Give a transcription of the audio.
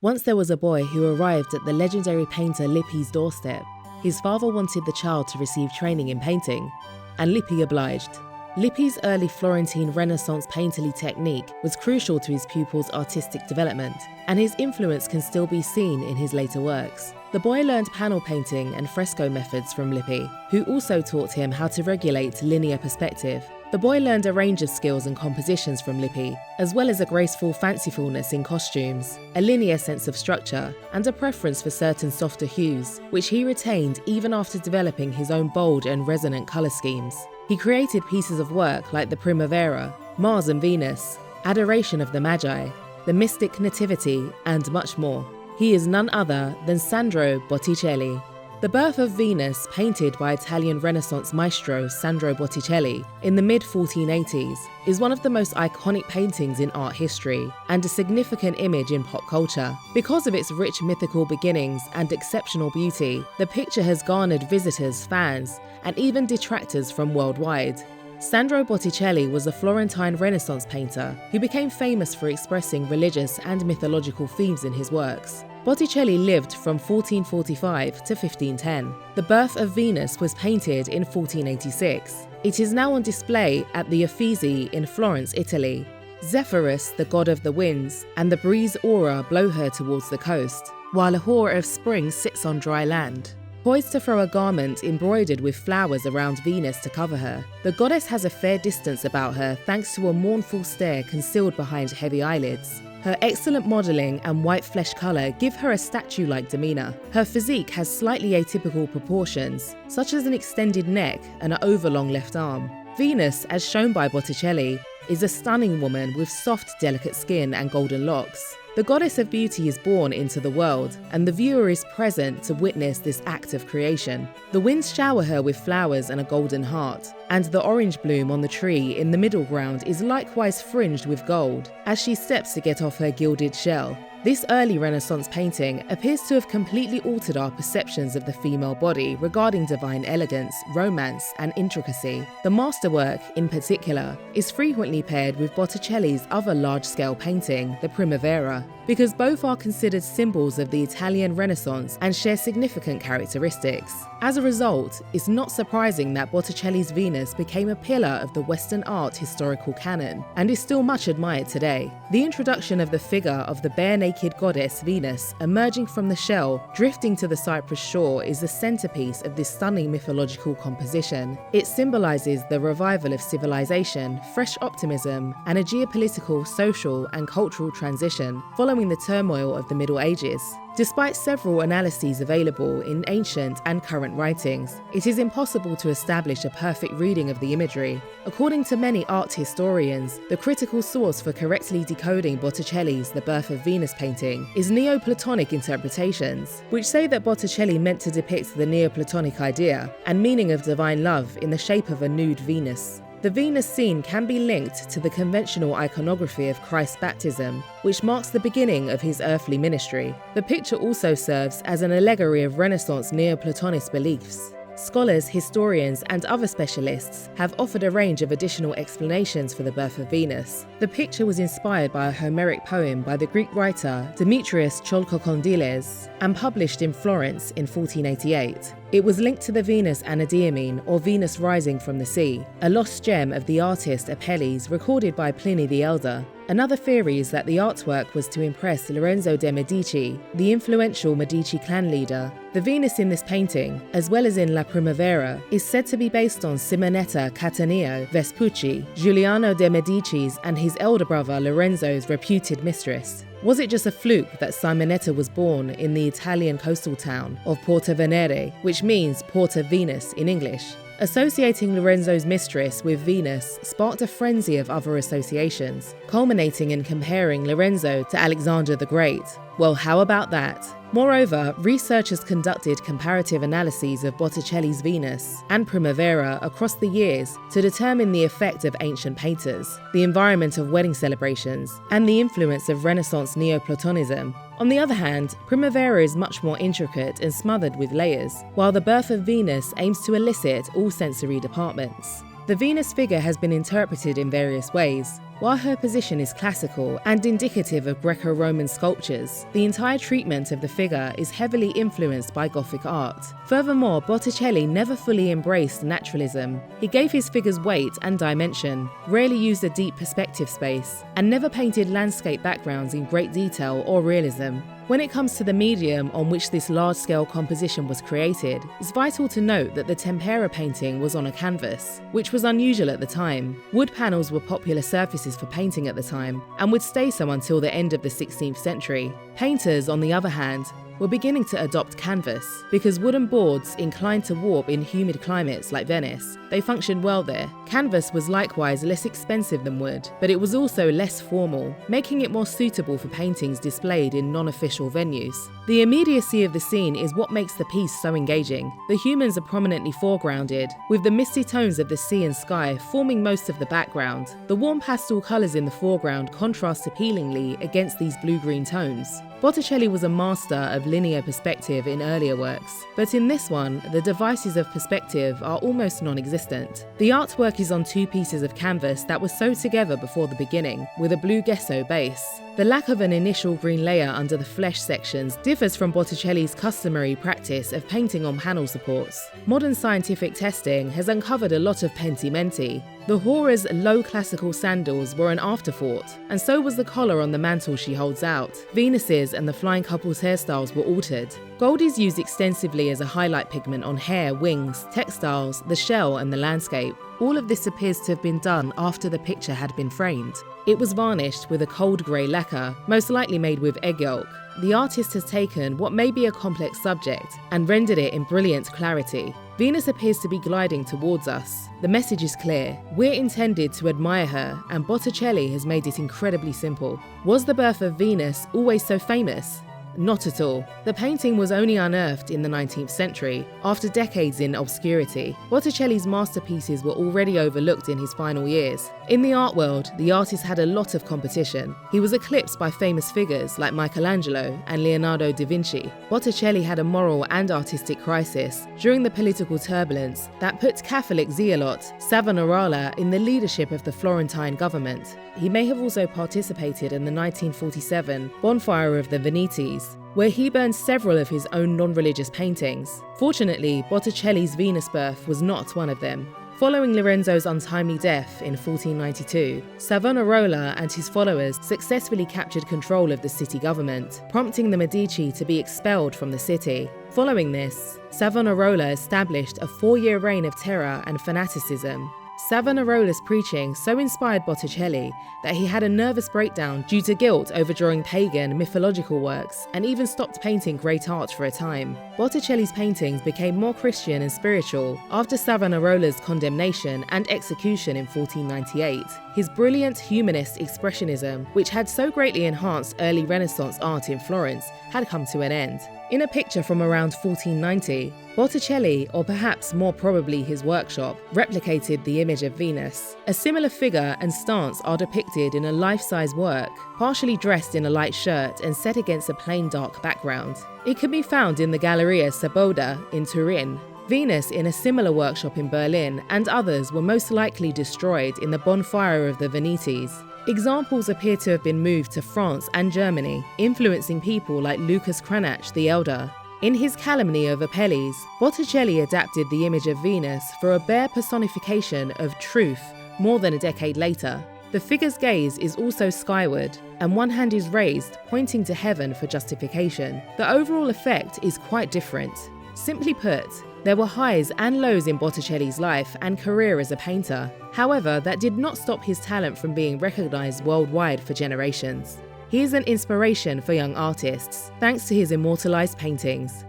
Once there was a boy who arrived at the legendary painter Lippi's doorstep. His father wanted the child to receive training in painting, and Lippi obliged. Lippi's early Florentine Renaissance painterly technique was crucial to his pupil's artistic development, and his influence can still be seen in his later works. The boy learned panel painting and fresco methods from Lippi, who also taught him how to regulate linear perspective. The boy learned a range of skills and compositions from Lippi, as well as a graceful fancifulness in costumes, a linear sense of structure, and a preference for certain softer hues, which he retained even after developing his own bold and resonant colour schemes. He created pieces of work like the Primavera, Mars and Venus, Adoration of the Magi, the Mystic Nativity, and much more. He is none other than Sandro Botticelli. The Birth of Venus, painted by Italian Renaissance maestro Sandro Botticelli in the mid-1480s, is one of the most iconic paintings in art history and a significant image in pop culture. Because of its rich mythical beginnings and exceptional beauty, the picture has garnered visitors, fans, and even detractors from worldwide. Sandro Botticelli was a Florentine Renaissance painter who became famous for expressing religious and mythological themes in his works. Botticelli lived from 1445 to 1510. The Birth of Venus was painted in 1486. It is now on display at the Uffizi in Florence, Italy. Zephyrus, the god of the winds, and the breeze aura blow her towards the coast, while a whore of spring sits on dry land. Poised to throw a garment embroidered with flowers around Venus to cover her, the goddess has a fair distance about her thanks to a mournful stare concealed behind heavy eyelids. Her excellent modelling and white flesh colour give her a statue-like demeanour. Her physique has slightly atypical proportions, such as an extended neck and an overlong left arm. Venus, as shown by Botticelli, is a stunning woman with soft, delicate skin and golden locks. The goddess of beauty is born into the world, and the viewer is present to witness this act of creation. The winds shower her with flowers and a golden heart, and the orange bloom on the tree in the middle ground is likewise fringed with gold, as she steps to get off her gilded shell. This early Renaissance painting appears to have completely altered our perceptions of the female body regarding divine elegance, romance, and intricacy. The masterwork, in particular, is frequently paired with Botticelli's other large-scale painting, the Primavera, because both are considered symbols of the Italian Renaissance and share significant characteristics. As a result, it's not surprising that Botticelli's Venus became a pillar of the Western art historical canon and is still much admired today. The introduction of the figure of the bare-naked goddess Venus emerging from the shell, drifting to the Cyprus shore, is the centerpiece of this stunning mythological composition. It symbolizes the revival of civilization, fresh optimism, and a geopolitical, social, and cultural transition following the turmoil of the Middle Ages. Despite several analyses available in ancient and current writings, it is impossible to establish a perfect reading of the imagery. According to many art historians, the critical source for correctly decoding Botticelli's The Birth of Venus painting is Neoplatonic interpretations, which say that Botticelli meant to depict the Neoplatonic idea and meaning of divine love in the shape of a nude Venus. The Venus scene can be linked to the conventional iconography of Christ's baptism, which marks the beginning of his earthly ministry. The picture also serves as an allegory of Renaissance Neoplatonist beliefs. Scholars, historians, and other specialists have offered a range of additional explanations for the Birth of Venus. The picture was inspired by a Homeric poem by the Greek writer Demetrius Chalkokondyles and published in Florence in 1488. It was linked to the Venus Anadyomene, or Venus rising from the sea, a lost gem of the artist Apelles recorded by Pliny the Elder. Another theory is that the artwork was to impress Lorenzo de' Medici, the influential Medici clan leader. The Venus in this painting, as well as in La Primavera, is said to be based on Simonetta Cattaneo Vespucci, Giuliano de' Medici's and his elder brother Lorenzo's reputed mistress. Was it just a fluke that Simonetta was born in the Italian coastal town of Porto Venere, which means Port of Venus in English? Associating Lorenzo's mistress with Venus sparked a frenzy of other associations, culminating in comparing Lorenzo to Alexander the Great. Well, how about that? Moreover, researchers conducted comparative analyses of Botticelli's Venus and Primavera across the years to determine the effect of ancient painters, the environment of wedding celebrations, and the influence of Renaissance Neoplatonism. On the other hand, Primavera is much more intricate and smothered with layers, while The Birth of Venus aims to elicit all sensory departments. The Venus figure has been interpreted in various ways. While her position is classical and indicative of Greco-Roman sculptures, the entire treatment of the figure is heavily influenced by Gothic art. Furthermore, Botticelli never fully embraced naturalism. He gave his figures weight and dimension, rarely used a deep perspective space, and never painted landscape backgrounds in great detail or realism. When it comes to the medium on which this large-scale composition was created, it's vital to note that the tempera painting was on a canvas, which was unusual at the time. Wood panels were popular surfaces for painting at the time, and would stay so until the end of the 16th century. Painters, on the other hand, were beginning to adopt canvas, because wooden boards inclined to warp in humid climates like Venice. They functioned well there. Canvas was likewise less expensive than wood, but it was also less formal, making it more suitable for paintings displayed in non-official venues. The immediacy of the scene is what makes the piece so engaging. The humans are prominently foregrounded, with the misty tones of the sea and sky forming most of the background. The warm pastel colours in the foreground contrast appealingly against these blue-green tones. Botticelli was a master of linear perspective in earlier works, but in this one, the devices of perspective are almost non-existent. The artwork is on two pieces of canvas that were sewed together before the beginning, with a blue gesso base. The lack of an initial green layer under the flesh sections differs from Botticelli's customary practice of painting on panel supports. Modern scientific testing has uncovered a lot of pentimenti. The Hora's low classical sandals were an afterthought, and so was the collar on the mantle she holds out. Venus's and the flying couple's hairstyles were altered. Gold is used extensively as a highlight pigment on hair, wings, textiles, the shell and the landscape. All of this appears to have been done after the picture had been framed. It was varnished with a cold grey lacquer, most likely made with egg yolk. The artist has taken what may be a complex subject and rendered it in brilliant clarity. Venus appears to be gliding towards us. The message is clear. We're intended to admire her, and Botticelli has made it incredibly simple. Was the birth of Venus always so famous? Not at all. The painting was only unearthed in the 19th century, after decades in obscurity. Botticelli's masterpieces were already overlooked in his final years. In the art world, the artist had a lot of competition. He was eclipsed by famous figures like Michelangelo and Leonardo da Vinci. Botticelli had a moral and artistic crisis during the political turbulence that put Catholic zealot Savonarola in the leadership of the Florentine government. He may have also participated in the 1947 bonfire of the Venetes, where he burned several of his own non-religious paintings. Fortunately, Botticelli's Venus birth was not one of them. Following Lorenzo's untimely death in 1492, Savonarola and his followers successfully captured control of the city government, prompting the Medici to be expelled from the city. Following this, Savonarola established a 4-year reign of terror and fanaticism. Savonarola's preaching so inspired Botticelli that he had a nervous breakdown due to guilt over drawing pagan, mythological works, and even stopped painting great art for a time. Botticelli's paintings became more Christian and spiritual after Savonarola's condemnation and execution in 1498. His brilliant humanist expressionism, which had so greatly enhanced early Renaissance art in Florence, had come to an end. In a picture from around 1490, Botticelli, or perhaps more probably his workshop, replicated the image of Venus. A similar figure and stance are depicted in a life-size work, partially dressed in a light shirt and set against a plain dark background. It can be found in the Galleria Saboda in Turin. Venus in a similar workshop in Berlin and others were most likely destroyed in the bonfire of the Venetes. Examples appear to have been moved to France and Germany, influencing people like Lucas Cranach the Elder. In his Calumny of Apelles, Botticelli adapted the image of Venus for a bare personification of truth more than a decade later. The figure's gaze is also skyward, and one hand is raised, pointing to heaven for justification. The overall effect is quite different. Simply put, there were highs and lows in Botticelli's life and career as a painter. However, that did not stop his talent from being recognized worldwide for generations. He is an inspiration for young artists, thanks to his immortalized paintings.